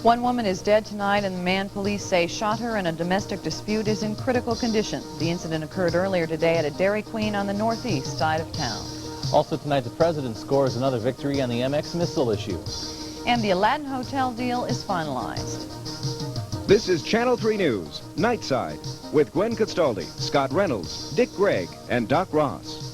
One woman is dead tonight, and the man police say shot her in a domestic dispute is in critical condition. The incident occurred earlier today at a Dairy Queen on the northeast side of town. Also tonight, the president scores another victory on the MX missile issue. And the Aladdin Hotel deal is finalized. This is Channel 3 News, Nightside, with Gwen Castaldi, Scott Reynolds, Dick Gregg, and Doc Ross.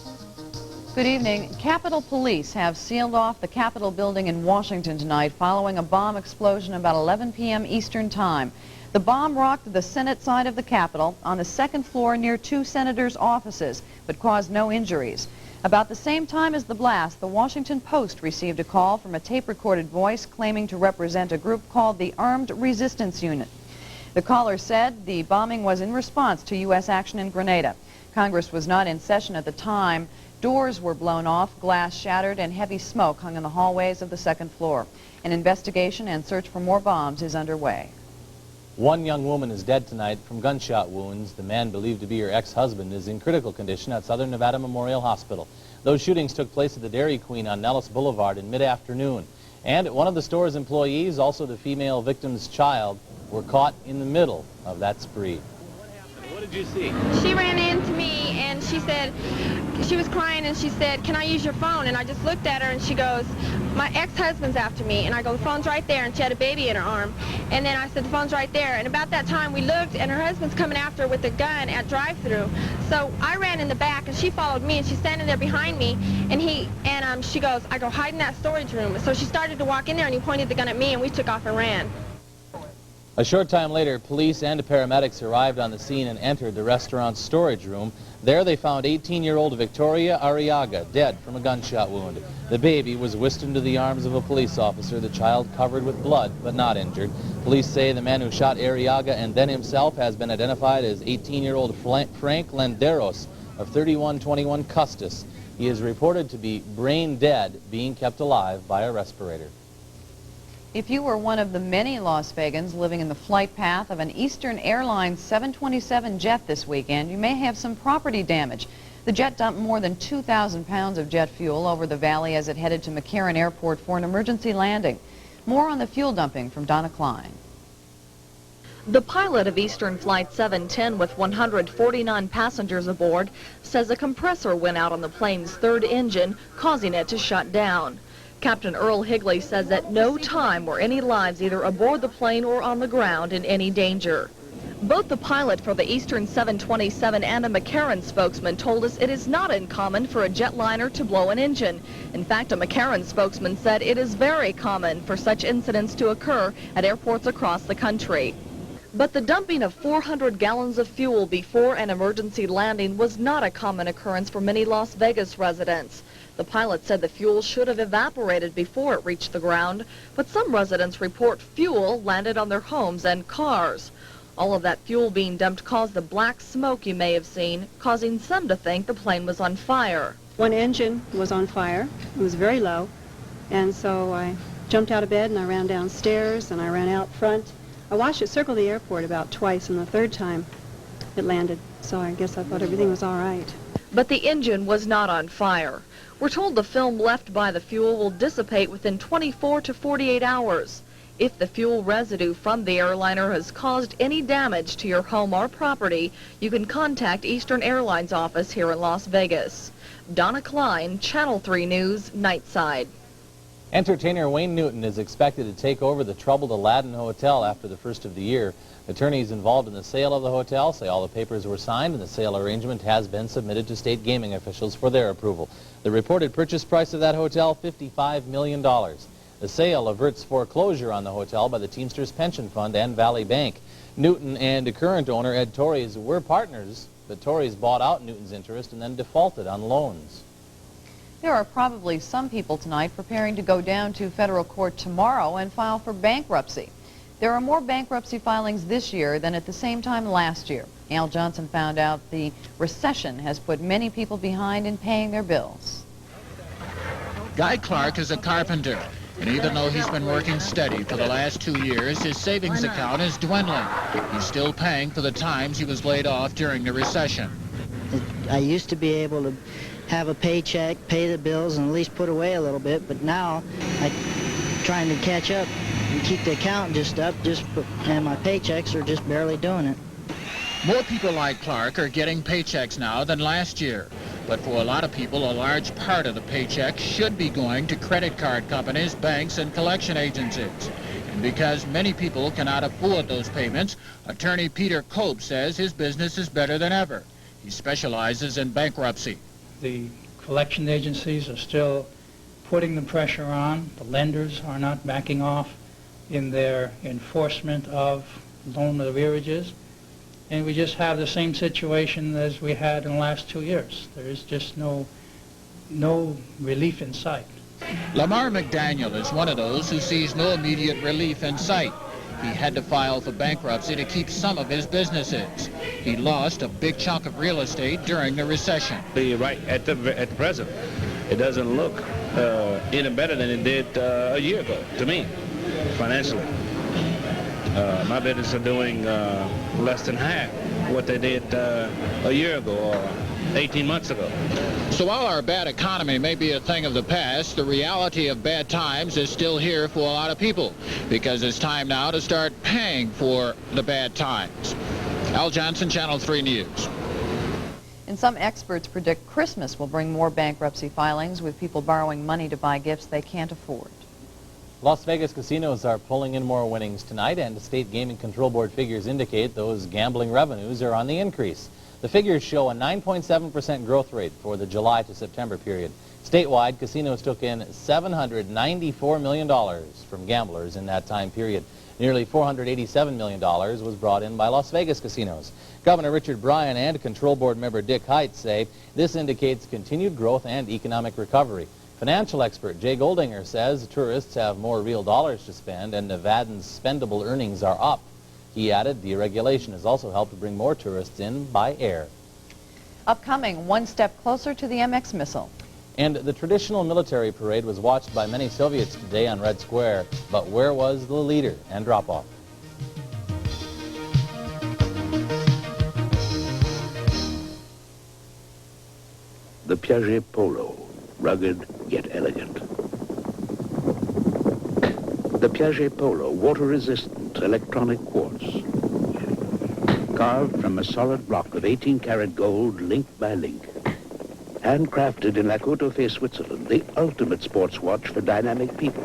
Good evening. Capitol Police have sealed off the Capitol building in Washington tonight following a bomb explosion about 11 p.m. Eastern Time. The bomb rocked the Senate side of the Capitol on the second floor near two senators' offices, but caused no injuries. About the same time as the blast, the Washington Post received a call from a tape-recorded voice claiming to represent a group called the Armed Resistance Unit. The caller said the bombing was in response to U.S. action in Grenada. Congress was not in session at the time. Doors were blown off, glass shattered, and heavy smoke hung in the hallways of the second floor. An investigation and search for more bombs is underway. One young woman is dead tonight from gunshot wounds. The man believed to be her ex-husband is in critical condition at Southern Nevada Memorial Hospital. Those shootings took place at the Dairy Queen on Nellis Boulevard in mid-afternoon. And one of the store's employees, also the female victim's child, were caught in the middle of that spree. What did you see? She ran into me and she said, she was crying and she said, "Can I use your phone?" And I just looked at her and she goes, "My ex-husband's after me." And I go, "The phone's right there." And she had a baby in her arm. And then I said, "The phone's right there." And about that time we looked and her husband's coming after her with a gun at drive-thru. So I ran in the back and she followed me and she's standing there behind me and she goes, I go, "Hide in that storage room." So she started to walk in there and he pointed the gun at me and we took off and ran. A short time later, police and paramedics arrived on the scene and entered the restaurant's storage room. There they found 18-year-old Victoria Arriaga dead from a gunshot wound. The baby was whisked into the arms of a police officer, the child covered with blood but not injured. Police say the man who shot Arriaga and then himself has been identified as 18-year-old Frank Landeros of 3121 Custis. He is reported to be brain dead, being kept alive by a respirator. If you were one of the many Las Vegans living in the flight path of an Eastern Airlines 727 jet this weekend, you may have some property damage. The jet dumped more than 2,000 pounds of jet fuel over the valley as it headed to McCarran Airport for an emergency landing. More on the fuel dumping from Donna Klein. The pilot of Eastern Flight 710 with 149 passengers aboard says a compressor went out on the plane's third engine, causing it to shut down. Captain Earl Higley says at no time were any lives either aboard the plane or on the ground in any danger. Both the pilot for the Eastern 727 and a McCarran spokesman told us it is not uncommon for a jetliner to blow an engine. In fact, a McCarran spokesman said it is very common for such incidents to occur at airports across the country. But the dumping of 400 gallons of fuel before an emergency landing was not a common occurrence for many Las Vegas residents. The pilot said the fuel should have evaporated before it reached the ground, but some residents report fuel landed on their homes and cars. All of that fuel being dumped caused the black smoke you may have seen, causing some to think the plane was on fire. One engine was on fire. It was very low, and so I jumped out of bed and I ran downstairs and I ran out front. I watched it circle the airport about twice, and the third time it landed, so I guess I thought everything was all right. But the engine was not on fire. We're told the film left by the fuel will dissipate within 24 to 48 hours. If the fuel residue from the airliner has caused any damage to your home or property, you can contact Eastern Airlines office here in Las Vegas. Donna Klein, Channel 3 News, Nightside. Entertainer Wayne Newton is expected to take over the troubled Aladdin Hotel after the first of the year. Attorneys involved in the sale of the hotel say all the papers were signed and the sale arrangement has been submitted to state gaming officials for their approval. The reported purchase price of that hotel, $55 million. The sale averts foreclosure on the hotel by the Teamsters Pension Fund and Valley Bank. Newton and current owner Ed Torres were partners, but Torres bought out Newton's interest and then defaulted on loans. There are probably some people tonight preparing to go down to federal court tomorrow and file for bankruptcy. There are more bankruptcy filings this year than at the same time last year. Al Johnson found out the recession has put many people behind in paying their bills. Guy Clark is a carpenter, and even though he's been working steady for the last 2 years, his savings account is dwindling. He's still paying for the times he was laid off during the recession. I used to be able to have a paycheck, pay the bills, and at least put away a little bit, but now I'm trying to catch up. keep the account just up, and my paychecks are just barely doing it. More people like Clark are getting paychecks now than last year. But for a lot of people, a large part of the paycheck should be going to credit card companies, banks, and collection agencies. And because many people cannot afford those payments, attorney Peter Cope says his business is better than ever. He specializes in bankruptcy. The collection agencies are still putting the pressure on. The lenders are not backing off in their enforcement of loan arrearages. And we just have the same situation as we had in the last 2 years. There is just no relief in sight. Lamar McDaniel is one of those who sees no immediate relief in sight. He had to file for bankruptcy to keep some of his businesses. He lost a big chunk of real estate during the recession. Right at the present, it doesn't look any better than it did a year ago to me, financially. My business are doing less than half what they did a year ago or 18 months ago. So while our bad economy may be a thing of the past, the reality of bad times is still here for a lot of people, because it's time now to start paying for the bad times. Al Johnson, Channel 3 News. And some experts predict Christmas will bring more bankruptcy filings, with people borrowing money to buy gifts they can't afford. Las Vegas casinos are pulling in more winnings tonight, and the State Gaming Control Board figures indicate those gambling revenues are on the increase. The figures show a 9.7% growth rate for the July to September period. Statewide, casinos took in $794 million from gamblers in that time period. Nearly $487 million was brought in by Las Vegas casinos. Governor Richard Bryan and Control Board member Dick Height say this indicates continued growth and economic recovery. Financial expert Jay Goldinger says tourists have more real dollars to spend and Nevadans' spendable earnings are up. He added deregulation has also helped to bring more tourists in by air. Upcoming, one step closer to the MX missile. And the traditional military parade was watched by many Soviets today on Red Square. But where was the leader and drop-off? The Piaget Polo, rugged yet elegant. The Piaget Polo, water-resistant electronic quartz. Carved from a solid block of 18-karat gold, link by link. Handcrafted in La Côte-au-Fay, Switzerland, the ultimate sports watch for dynamic people.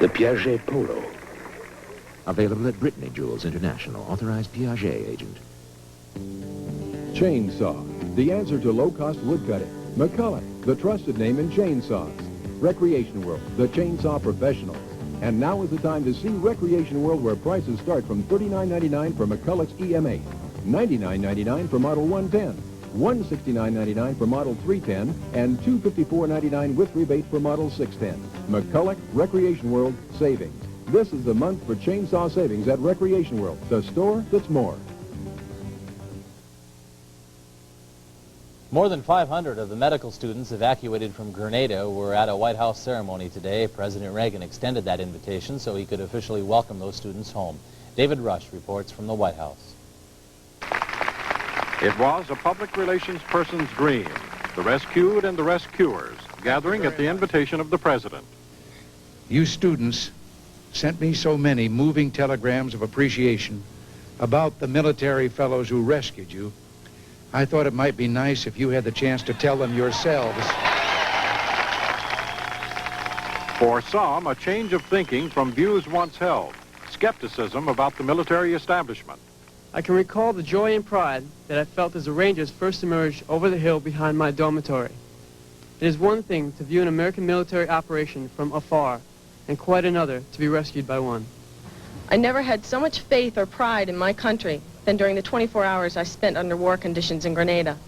The Piaget Polo. Available at Brittany Jewels International, authorized Piaget agent. Chainsaw, the answer to low-cost wood cutting. McCulloch, the trusted name in chainsaws. Recreation World, the chainsaw professionals. And now is the time to see Recreation World, where prices start from $39.99 for McCulloch's EM8, $99.99 for Model 110, $169.99 for Model 310, and $254.99 with rebate for Model 610. McCulloch Recreation World savings. This is the month for chainsaw savings at Recreation World, the store that's more. More than 500 of the medical students evacuated from Grenada were at a White House ceremony today. President Reagan extended that invitation so he could officially welcome those students home. David Rush reports from the White House. It was a public relations person's dream, the rescued and the rescuers, gathering at the invitation of the president. You students sent me so many moving telegrams of appreciation about the military fellows who rescued you. I thought it might be nice if you had the chance to tell them yourselves. For some, a change of thinking from views once held, skepticism about the military establishment. I can recall the joy and pride that I felt as the Rangers first emerged over the hill behind my dormitory. It is one thing to view an American military operation from afar, and quite another to be rescued by one. I never had so much faith or pride in my country than during the 24 hours I spent under war conditions in Grenada.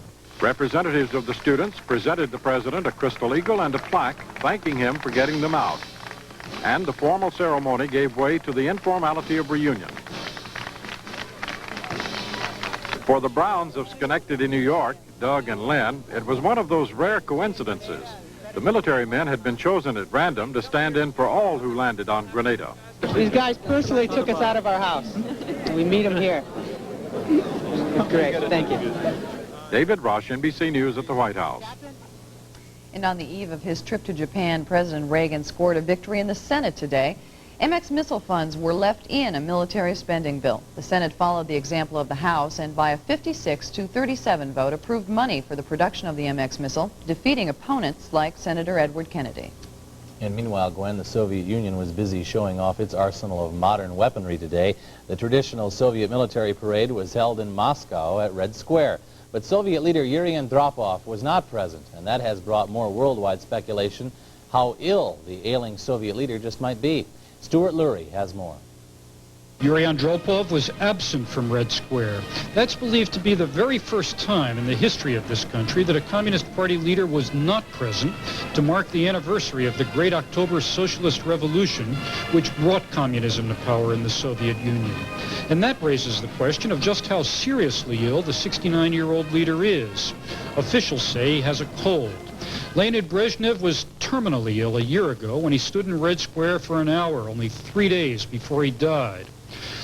Representatives of the students presented the president a Crystal Eagle and a plaque thanking him for getting them out. And the formal ceremony gave way to the informality of reunion. For the Browns of Schenectady, New York, Doug and Lynn, it was one of those rare coincidences. The military men had been chosen at random to stand in for all who landed on Grenada. These guys personally took us out of our house. We meet them here. Great, thank you. David Rush, NBC News at the White House. And on the eve of his trip to Japan, President Reagan scored a victory in the Senate today. MX missile funds were left in a military spending bill. The Senate followed the example of the House and by a 56-37 vote approved money for the production of the MX missile, defeating opponents like Senator Edward Kennedy. And meanwhile, Gwen, the Soviet Union was busy showing off its arsenal of modern weaponry today. The traditional Soviet military parade was held in Moscow at Red Square. But Soviet leader Yuri Andropov was not present, and that has brought more worldwide speculation how ill the ailing Soviet leader just might be. Stuart Lurie has more. Yuri Andropov was absent from Red Square. That's believed to be the very first time in the history of this country that a Communist Party leader was not present to mark the anniversary of the Great October Socialist Revolution, which brought communism to power in the Soviet Union. And that raises the question of just how seriously ill the 69-year-old leader is. Officials say he has a cold. Leonid Brezhnev was terminally ill a year ago when he stood in Red Square for an hour, only 3 days before he died.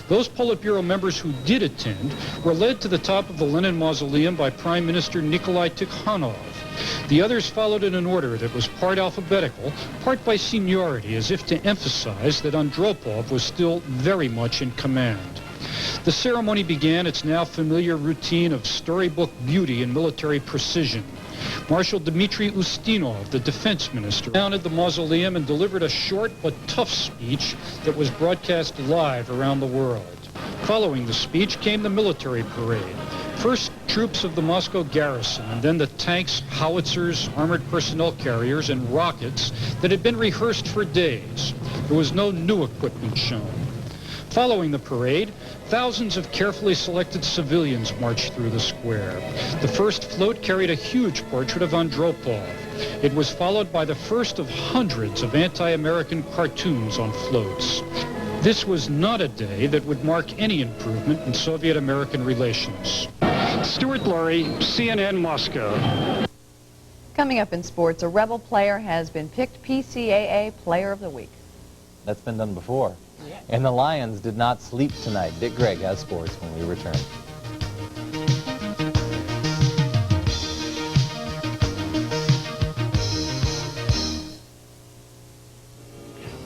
Those Politburo members who did attend were led to the top of the Lenin Mausoleum by Prime Minister Nikolai Tikhonov. The others followed in an order that was part alphabetical, part by seniority, as if to emphasize that Andropov was still very much in command. The ceremony began its now familiar routine of storybook beauty and military precision. Marshal Dmitry Ustinov, the defense minister, mounted the mausoleum and delivered a short but tough speech that was broadcast live around the world. Following the speech came the military parade. First, troops of the Moscow garrison, and then the tanks, howitzers, armored personnel carriers, and rockets that had been rehearsed for days. There was no new equipment shown. Following the parade, thousands of carefully selected civilians marched through the square. The first float carried a huge portrait of Andropov. It was followed by the first of hundreds of anti-American cartoons on floats. This was not a day that would mark any improvement in Soviet-American relations. Stuart Lurie, CNN Moscow. Coming up in sports, a Rebel player has been picked PCAA Player of the Week. That's been done before. And the Lions did not sleep tonight. Dick Gregg has sports when we return.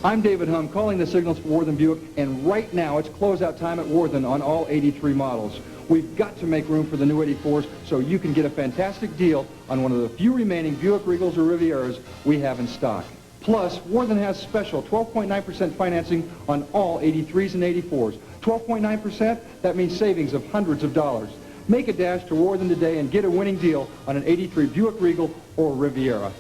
I'm David Hum, calling the signals for Worthen Buick, and right now it's closeout time at Worthen on all 83 models. We've got to make room for the new 84s so you can get a fantastic deal on one of the few remaining Buick Regals or Rivieras we have in stock. Plus, Worthen has special 12.9% financing on all 83s and 84s. 12.9%, that means savings of hundreds of dollars. Make a dash to Worthen today and get a winning deal on an 83 Buick Regal or Riviera.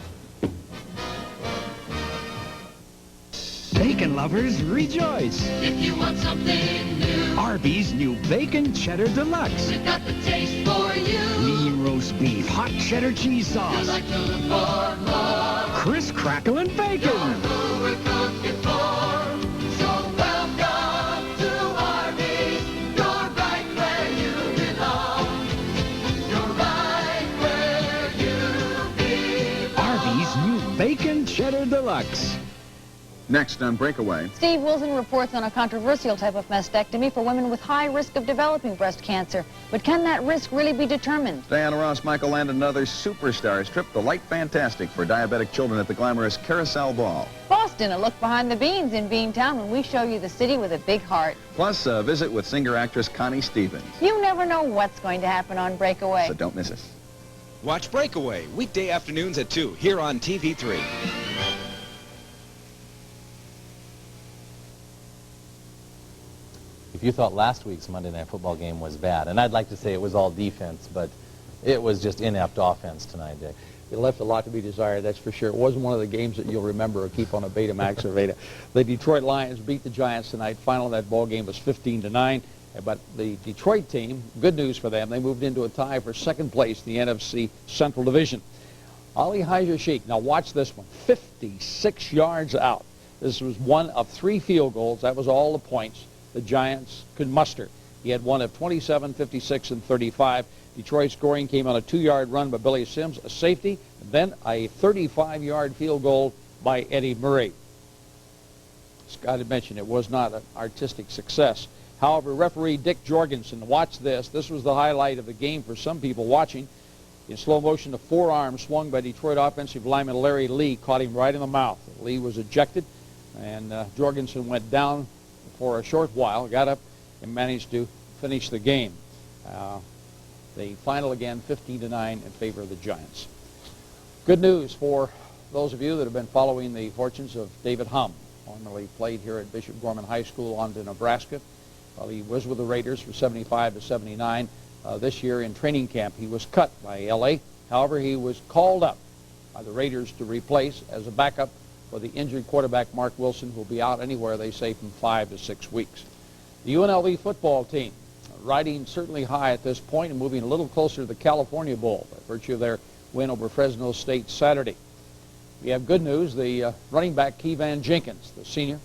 Bacon lovers, rejoice! If you want something new, Arby's new Bacon Cheddar Deluxe. we've got the taste for you. Lean roast beef, hot cheddar cheese You sauce, like to look for more. crisp crackling bacon. Who we're cooking for. So welcome to Arby's. You're right where you belong. You're right where you belong. Arby's new Bacon Cheddar Deluxe. Next on Breakaway. Steve Wilson reports on a controversial type of mastectomy for women with high risk of developing breast cancer. But can that risk really be determined? Diana Ross, Michael Land, and other superstars trip the light fantastic for diabetic children at the glamorous Carousel Ball. Boston, a look behind the beans in Beantown when we show you the city with a big heart. Plus, a visit with singer-actress Connie Stevens. You never know what's going to happen on Breakaway. So don't miss us. Watch Breakaway, weekday afternoons at 2, here on TV3. If you thought last week's Monday Night Football game was bad, and I'd like to say it was all defense, but it was just inept offense tonight, Dick. It left a lot to be desired, that's for sure. It wasn't one of the games that you'll remember or keep on a Betamax or Beta. The Detroit Lions beat the Giants tonight. Final of that ball game was 15-9. But the Detroit team, good news for them, they moved into a tie for second place in the NFC Central Division. Ali Hajer-Sheikh, now watch this one, 56 yards out. This was one of 3 field goals. That was all the points the Giants could muster. He had one of 27, 56, and 35. Detroit scoring came on a 2-yard run by Billy Sims, a safety, and then a 35-yard field goal by Eddie Murray. Scott had mentioned it was not an artistic success. However, referee Dick Jorgensen, watch this. This was the highlight of the game for some people watching. In slow motion, the forearm swung by Detroit offensive lineman Larry Lee caught him right in the mouth. Lee was ejected, and Jorgensen went down for a short while, got up, and managed to finish the game. The final again, 15-9 in favor of the Giants. Good news for those of you that have been following the fortunes of David Humm. Formerly played here at Bishop Gorman High School on to Nebraska. Well, he was with the Raiders from 75 to 79. This year in training camp, he was cut by L.A. However, he was called up by the Raiders to replace as a backup for the injured quarterback Mark Wilson, who will be out anywhere, they say, from 5 to 6 weeks. The UNLV football team riding certainly high at this point and moving a little closer to the California Bowl by virtue of their win over Fresno State Saturday. We have good news. The running back Keyvan Jenkins, the senior,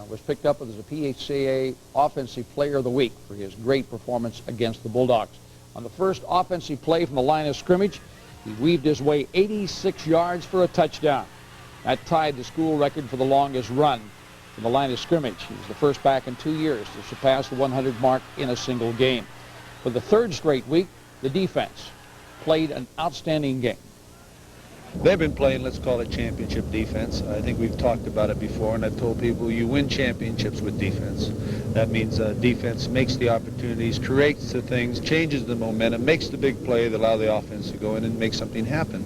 was picked up as a PHCA Offensive Player of the Week for his great performance against the Bulldogs. On the first offensive play from the line of scrimmage, he weaved his way 86 yards for a touchdown. That tied the school record for the longest run from the line of scrimmage. He was the first back in 2 years to surpass the 100 mark in a single game. For the third straight week, the defense played an outstanding game. They've been playing, let's call it championship defense. I think we've talked about it before, and I've told people you win championships with defense. That means defense makes the opportunities, creates the things, changes the momentum, makes the big play that allow the offense to go in and make something happen.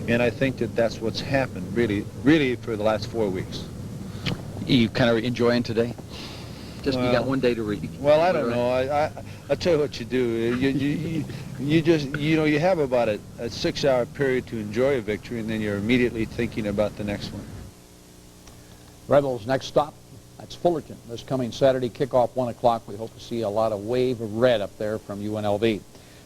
And I think that that's what's happened, really for the last 4 weeks. You kind of enjoying today? Just you got one day to read. Well, I don't know. I'll tell you what you do. You just, you have about a 6-hour period to enjoy a victory, and then you're immediately thinking about the next one. Rebels' next stop, that's Fullerton. This coming Saturday, kickoff 1 o'clock. We hope to see a lot of wave of red up there from UNLV.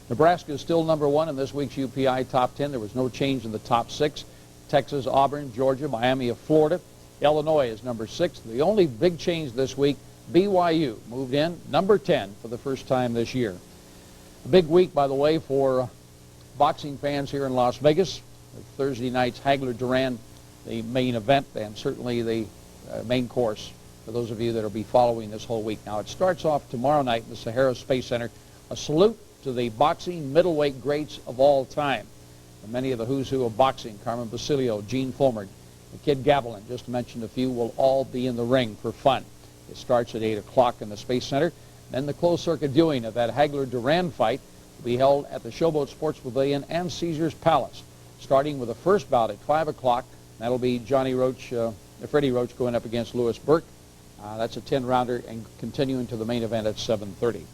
Nebraska is still number 1 in this week's UPI top 10. There was no change in the top 6. Texas, Auburn, Georgia, Miami of Florida. Illinois is number 6. The only big change this week, BYU moved in, number 10 for the first time this year. A big week, by the way, for boxing fans here in Las Vegas. Thursday night's Hagler-Duran, the main event, and certainly the main course for those of you that will be following this whole week. Now, it starts off tomorrow night in the Sahara Space Center. A salute to the boxing middleweight greats of all time. And many of the who's who of boxing, Carmen Basilio, Gene Fulmer, the Kid Gavilan, just to mention a few, will all be in the ring for fun. It starts at 8 o'clock in the Space Center. Then the closed-circuit viewing of that Hagler-Duran fight will be held at the Showboat Sports Pavilion and Caesars Palace, starting with the first bout at 5 o'clock. That'll be Freddie Roach going up against Louis Burke. That's a 10-rounder, and continuing to the main event at 7:30.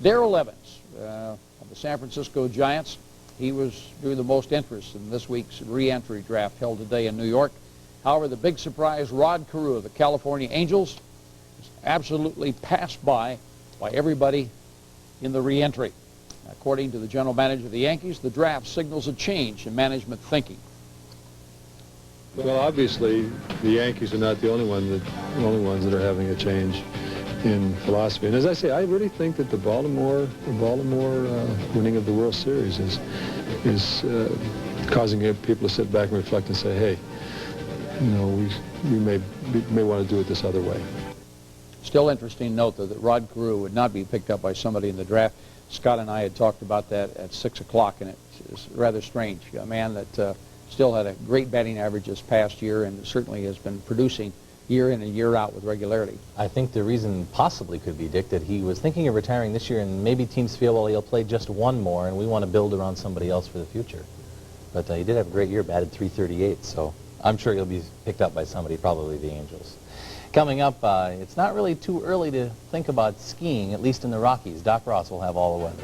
Darrell Evans of the San Francisco Giants, he drew the most interest in this week's re-entry draft held today in New York. However, the big surprise, Rod Carew of the California Angels, was absolutely passed by everybody in the re-entry. According to the general manager of the Yankees, the draft signals a change in management thinking. Well, obviously, the Yankees are not the only ones that are having a change in philosophy. And as I say, I really think that the Baltimore winning of the World Series is causing people to sit back and reflect and say, hey, we may want to do it this other way. Still interesting note, though, that Rod Carew would not be picked up by somebody in the draft. Scott and I had talked about that at 6 o'clock, and it's rather strange. A man that still had a great batting average this past year and certainly has been producing year in and year out with regularity. I think the reason possibly could be, Dick, that he was thinking of retiring this year, and maybe teams feel, well, he'll play just one more, and we want to build around somebody else for the future. But he did have a great year, batted .338, so I'm sure he'll be picked up by somebody, probably the Angels. Coming up, it's not really too early to think about skiing, at least in the Rockies. Doc Ross will have all the weather.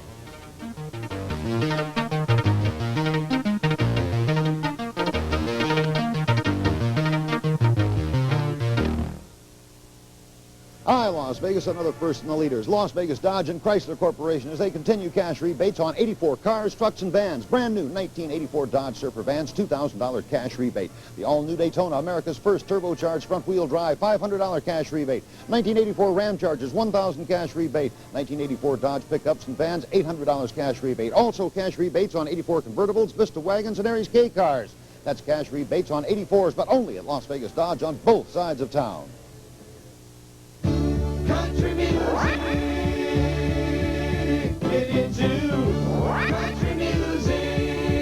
Hi, Las Vegas, another first in the leaders. Las Vegas Dodge and Chrysler Corporation as they continue cash rebates on 84 cars, trucks, and vans. Brand new 1984 Dodge Surfer vans, $2,000 cash rebate. The all-new Daytona, America's first turbocharged front-wheel drive, $500 cash rebate. 1984 Ram Chargers, $1,000 cash rebate. 1984 Dodge pickups and vans, $800 cash rebate. Also cash rebates on 84 convertibles, Vista wagons, and Aries K cars. That's cash rebates on 84s, but only at Las Vegas Dodge on both sides of town. Country music, get into country music.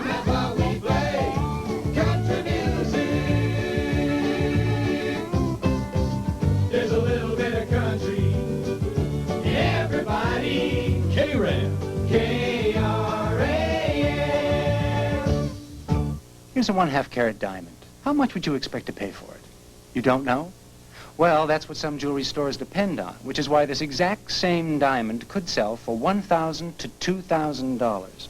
That's why we play country music. There's a little bit of country in everybody. K-Ram. K-R-A-M. Here's a 1/2 carat diamond. How much would you expect to pay for it? You don't know? Well, that's what some jewelry stores depend on, which is why this exact same diamond could sell for $1,000 to $2,000.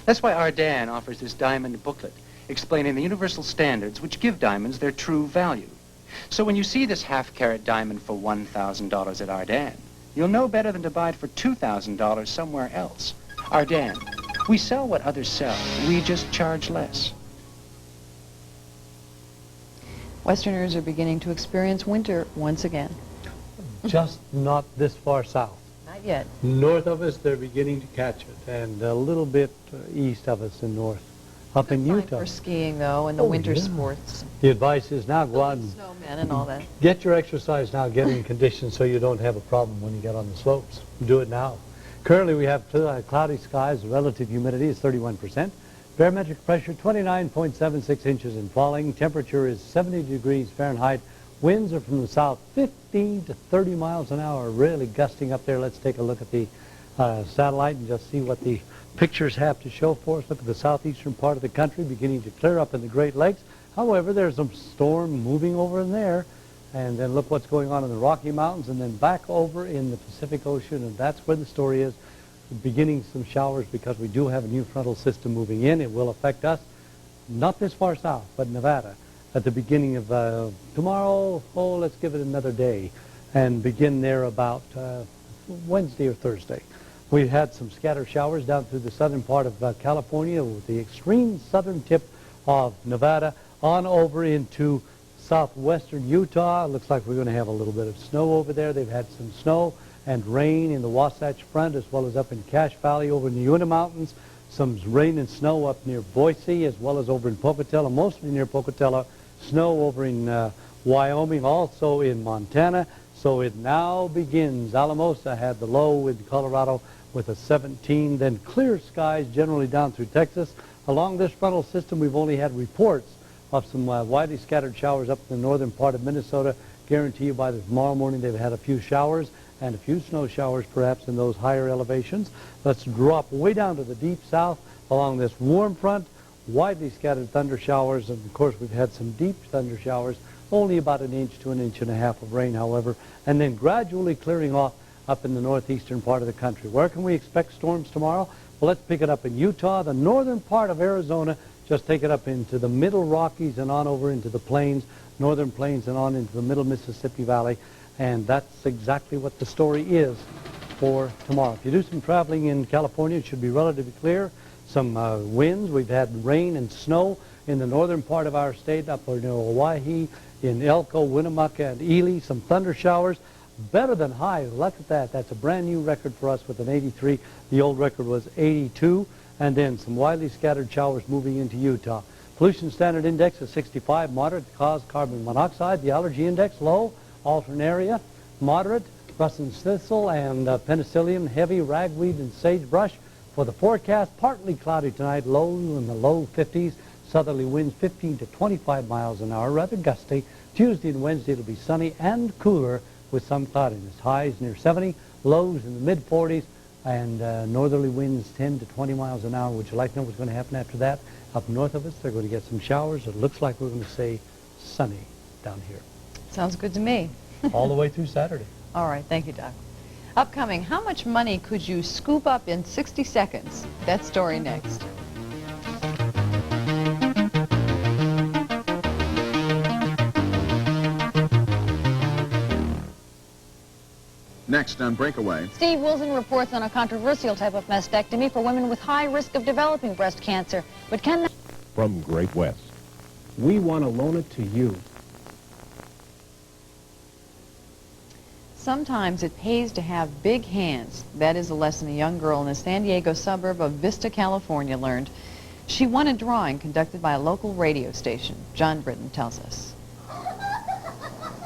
That's why Ardan offers this diamond booklet, explaining the universal standards which give diamonds their true value. So when you see this 1/2 carat diamond for $1,000 at Ardan, you'll know better than to buy it for $2,000 somewhere else. Ardan, we sell what others sell. We just charge less. Westerners are beginning to experience winter once again. Just not this far south. Not yet. North of us, they're beginning to catch it, and a little bit east of us in north. Up in Utah. For skiing, though, and the winter sports. The advice is now go out and Snowmen and all that. get your exercise now, get in condition so you don't have a problem when you get on the slopes. Do it now. Currently, we have cloudy skies. Relative humidity is 31%. Barometric pressure 29.76 inches and falling. Temperature is 70 degrees Fahrenheit. Winds are from the south 15 to 30 miles an hour, really gusting up there. Let's take a look at the satellite and just see what the pictures have to show for us. Look at the southeastern part of the country beginning to clear up in the Great Lakes. However, there's a storm moving over in there. And then look what's going on in the Rocky Mountains and then back over in the Pacific Ocean. And that's where the story is. Beginning some showers because we do have a new frontal system moving in. It will affect us, not this far south, but Nevada. At the beginning of tomorrow, let's give it another day, and begin there about Wednesday or Thursday. We had some scattered showers down through the southern part of California with the extreme southern tip of Nevada on over into southwestern Utah. It looks like we're going to have a little bit of snow over there. They've had some snow and rain in the Wasatch Front as well as up in Cache Valley over in the Uinta Mountains. Some rain and snow up near Boise as well as over in Pocatello, mostly near Pocatello. Snow over in Wyoming, also in Montana. So it now begins. Alamosa had the low in Colorado with a 17, then clear skies generally down through Texas. Along this frontal system, we've only had reports of some widely scattered showers up in the northern part of Minnesota. Guarantee you by tomorrow morning they've had a few showers and a few snow showers perhaps in those higher elevations. Let's drop way down to the deep south along this warm front. Widely scattered thunder showers, and of course we've had some deep thunder showers, only about 1 inch to 1.5 inches of rain, however, and then gradually clearing off up in the northeastern part of the country. Where can we expect storms tomorrow? Well, let's pick it up in Utah, the northern part of Arizona, just take it up into the middle Rockies and on over into the plains, northern plains and on into the middle Mississippi Valley, and that's exactly what the story is for tomorrow. If you do some traveling in California, it should be relatively clear. Some winds. We've had rain and snow in the northern part of our state, up in Owyhee, in Elko, Winnemucca, and Ely. Some thunder showers. Better than high. Look at that. That's a brand new record for us with an 83. The old record was 82. And then some widely scattered showers moving into Utah. Pollution Standard Index is 65, moderate to cause carbon monoxide. The allergy index, low. Alternaria, moderate. Brussels thistle and penicillium, heavy. Ragweed and sagebrush. For the forecast, partly cloudy tonight, low in the low 50s. Southerly winds 15 to 25 miles an hour, rather gusty. Tuesday and Wednesday it'll be sunny and cooler with some cloudiness. Highs near 70, lows in the mid-40s, and northerly winds 10 to 20 miles an hour. Would you like to know what's going to happen after that? Up north of us, they're going to get some showers. It looks like we're going to say sunny down here. Sounds good to me. All the way through Saturday. All right, thank you, Doc. Upcoming, how much money could you scoop up in 60 seconds? That story next. Next on Breakaway. Steve Wilson reports on a controversial type of mastectomy for women with high risk of developing breast cancer. But can that... From Great West, we want to loan it to you. Sometimes it pays to have big hands. That is a lesson a young girl in the San Diego suburb of Vista, California learned. She won a drawing conducted by a local radio station. John Britton tells us.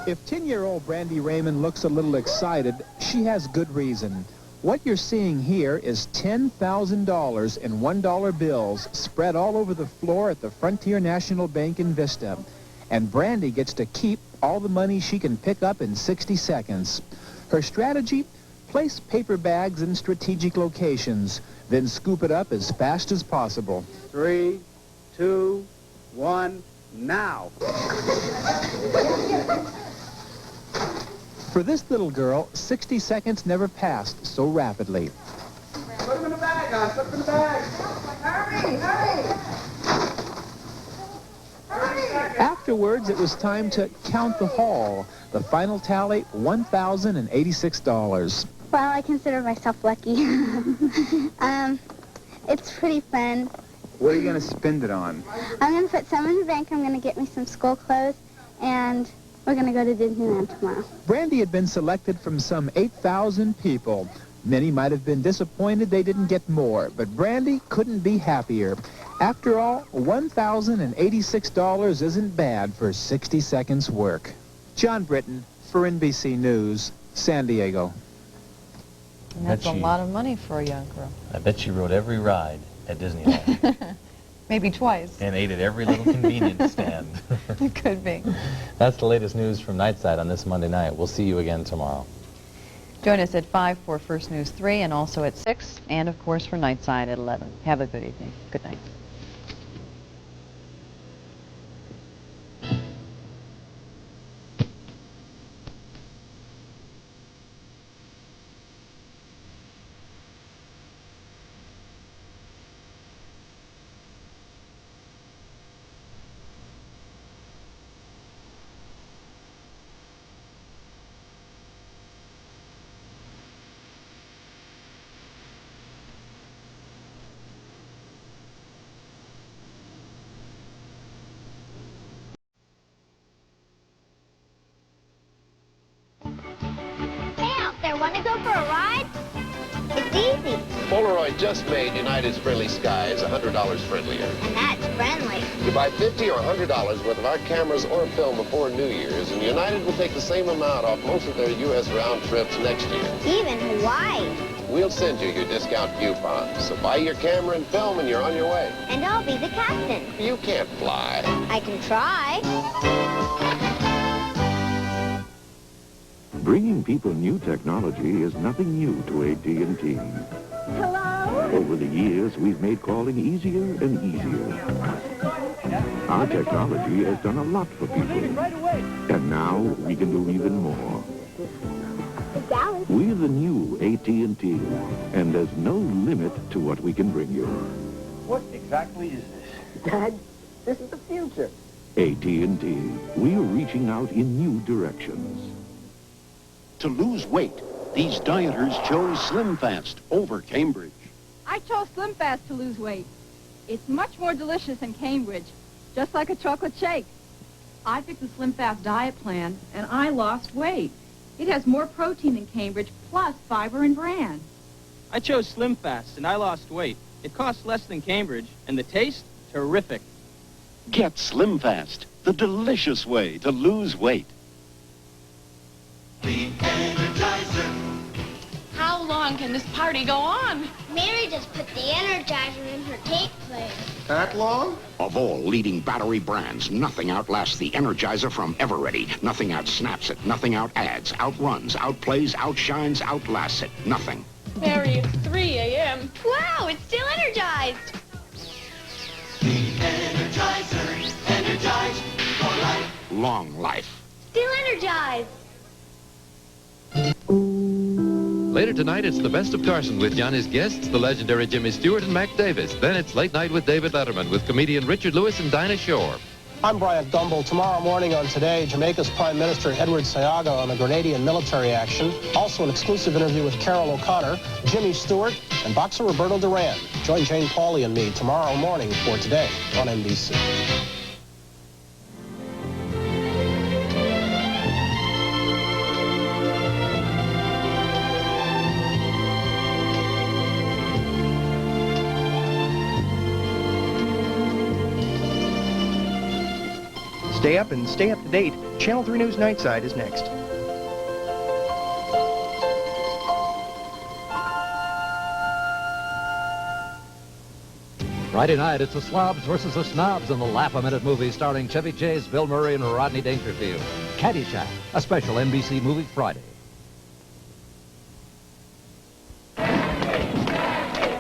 If 10-year-old Brandy Raymond looks a little excited, she has good reason. What you're seeing here is $10,000 in $1 bills spread all over the floor at the Frontier National Bank in Vista. And Brandy gets to keep all the money she can pick up in 60 seconds. Her strategy? Place paper bags in strategic locations, then scoop it up as fast as possible. 3, 2, 1, now. For this little girl, 60 seconds never passed so rapidly. Put them in the bag, hon. Put them in the bag. Hurry, hurry. Afterwards, it was time to count the haul. The final tally, $1,086. Well, I consider myself lucky. It's pretty fun. What are you going to spend it on? I'm going to put some in the bank. I'm going to get me some school clothes, and we're going to go to Disneyland tomorrow. Brandy had been selected from some 8,000 people. Many might have been disappointed they didn't get more, but Brandy couldn't be happier. After all, $1,086 isn't bad for 60 seconds work. John Britton for NBC News, San Diego. And that's a lot of money for a young girl. I bet she rode every ride at Disneyland. Maybe twice. And ate at every little convenience stand. It could be. That's the latest news from Nightside on this Monday night. We'll see you again tomorrow. Join us at 5 for First News 3 and also at 6 and, of course, for Nightside at 11. Have a good evening. Good night. Want to go for a ride? It's easy. Polaroid just made United's Friendly Skies $100 friendlier. And that's friendly. You buy $50 or $100 worth of our cameras or film before New Year's, and United will take the same amount off most of their U.S. round trips next year. Even Hawaii. We'll send you your discount coupons. So buy your camera and film, and you're on your way. And I'll be the captain. You can't fly. I can try. Bringing people new technology is nothing new to AT&T. Hello? Over the years, we've made calling easier and easier. Our technology has done a lot for people. And now, we can do even more. We're the new AT&T, and there's no limit to what we can bring you. What exactly is this? Dad, this is the future. AT&T, we're reaching out in new directions. To lose weight, these dieters chose Slim Fast over Cambridge. I chose Slim Fast to lose weight. It's much more delicious than Cambridge, just like a chocolate shake. I picked the Slim Fast diet plan, and I lost weight. It has more protein than Cambridge, plus fiber and bran. I chose Slim Fast, and I lost weight. It costs less than Cambridge, and the taste, terrific. Get Slim Fast, the delicious way to lose weight. The Energizer. How long can this party go on? Mary just put the Energizer in her cake plate. That long? Of all leading battery brands, nothing outlasts the Energizer from Eveready. Nothing outsnaps it. Nothing out-adds, outruns, outplays, outshines, outlasts it. Nothing. Mary, it's 3 a.m. Wow, it's still energized. The Energizer. Energized for life. Long life. Still energized. Later tonight, it's the Best of Carson with Johnny's guests, the legendary Jimmy Stewart and Mac Davis. Then it's Late Night with David Letterman with comedian Richard Lewis and Dinah Shore. I'm Bryant Gumbel. Tomorrow morning on Today, Jamaica's Prime Minister Edward Seaga on the Grenadian military action. Also an exclusive interview with Carol O'Connor, Jimmy Stewart, and boxer Roberto Duran. Join Jane Pauley and me tomorrow morning for Today on NBC. Stay up and stay up to date. Channel 3 News Nightside is next. Friday night, it's the slobs versus the snobs in the Laugh-A-Minute movie starring Chevy Chase, Bill Murray, and Rodney Dangerfield. Caddyshack, a special NBC movie Friday.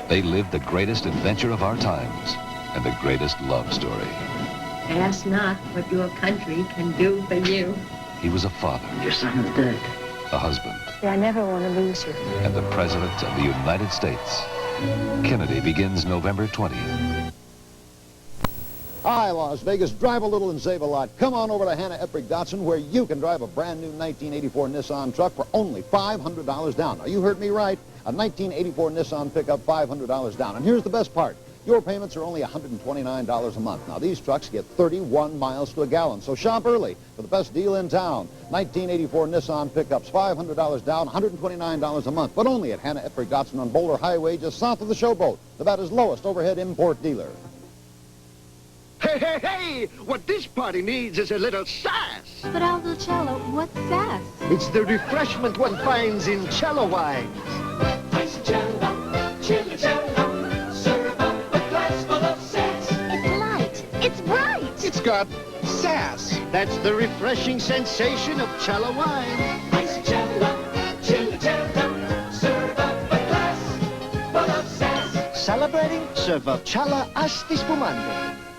They lived the greatest adventure of our times and the greatest love story. Ask not what your country can do for you. He was a father. Your son is dead. A husband. I never want to lose you. And the President of the United States. Kennedy begins November 20th. Hi, Las Vegas. Drive a little and save a lot. Come on over to Hannah Eprig Datsun, where you can drive a brand new 1984 Nissan truck for only $500 down. Now, you heard me right. A 1984 Nissan pickup, $500 down. And here's the best part. Your payments are only $129 a month. Now, these trucks get 31 miles to a gallon, so shop early for the best deal in town. 1984 Nissan pickups, $500 down, $129 a month, but only at Hannah Eprig Datsun on Boulder Highway, just south of the Showboat, Nevada's lowest overhead import dealer. Hey, hey, hey! What this party needs is a little sass. But Aldo Cello, what's sass? It's the refreshment one finds in cello wine. Ice cello, chili cello, serve up a glass full of sass. It's light. It's bright. It's got sass. That's the refreshing sensation of cello wine. Ice cello, chili cello, serve up a glass full of sass. Celebrating, serve up Cella Asti Spumante.